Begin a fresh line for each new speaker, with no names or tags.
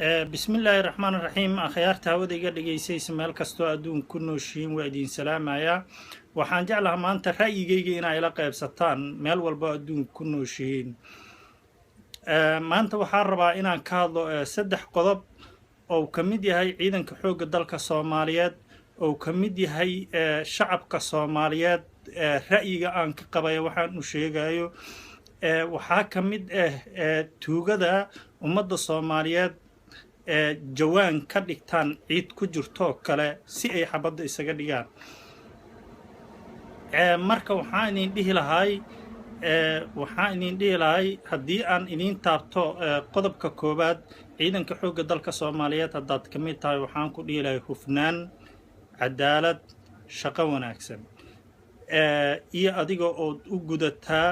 بسم الله الرحمن الرحيم أخيارتا وديga dhageysaysay meel kasto adduun ku nooshiin waa idin salaamaya waxaan jeclahay maanta ra'yigayga inay ila qaybsataan meel walba adduun ku nooshiin maanta waxaan rabaa inaan ka hadlo saddex qodob oo ka mid yahay ciidanka xoogga dalka Soomaaliyeed oo ka mid yahay shacabka Soomaaliyeed ra'yiga aan ka qabay waxaan u sheegayo waxaa ka mid tuugada ummadda Soomaaliyeed jawaan ka dhigtaan ciid ku jirto kale si ay xabadda isaga dhigaan marka waxaan idin dhihi lahay haddii aan idin taabto qodobka koobaad ciidanka xoogga dalka Soomaaliyeed haddaad ka mid tahay waxaan ku dhihi lahay hufnaan cadaalad shaqo wanaagsan iyo adiga oo u gudataa